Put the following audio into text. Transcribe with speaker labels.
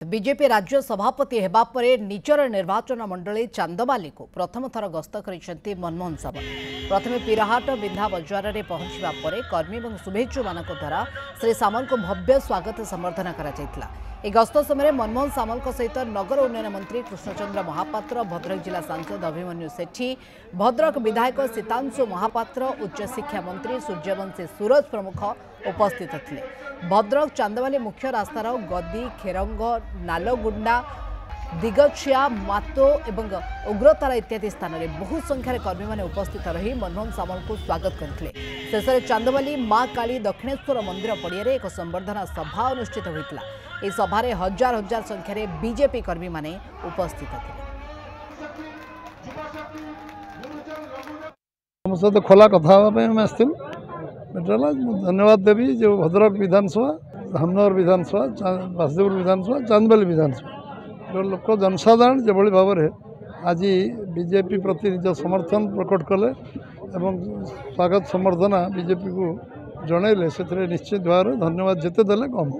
Speaker 1: BJP राज्य सभापति हेबा परे निजर निर्वाचन मंडली चांदमाली को प्रथम थर गस्त करिसेंती मनमोहन सामल। प्रथमे पीरहाट बिंधा बजार में पहुंचवा परे कर्मी और शुभेच्छु मानक द्वारा श्री सामल को भव्य स्वागत संबर्धना करा जायतिला। ए गस्त समय मनमोहन सामल सहित नगर उन्नयन मंत्री कृष्णचंद्र महापात्र, भद्रक जिला सांसद अभिमन्यु सेठी, भद्रक विधायक सीतांशु महापात्र, उच्च शिक्षा मंत्री सूर्यवंशी सूरज प्रमुख उपस्थित थे। भद्रक चांदमाली मुख्य रास्तार गदी, खेरंग, नालगुंडा, दिगछिया, मातो एवं उग्रतारा इत्यादि स्थान में बहु संख्यार कर्मी मैंने उपस्थित रही मनमोहन सामल को स्वागत करते। शेष में चांदमाली माँ काली दक्षिणेश्वर मंदिर पड़िया एक संबर्धना सभा अनुष्ठित होता। इस सभारे हजार हजार संख्यार बीजेपी कर्मी मैंने उपस्थित थे।
Speaker 2: सहित खोला कथा धन्यवाद देवी जो भद्रक विधानसभा, धामनगर विधानसभा, बासदेवपुर विधानसभा, चांदमाली विधानसभा जो लोक जनसाधारण जो भाव में आज बीजेपी प्रति निज समर्थन प्रकट कले एवं स्वागत संबर्धना बीजेपी को जनइले से निश्चित भाव धन्यवाद जिते देले कम।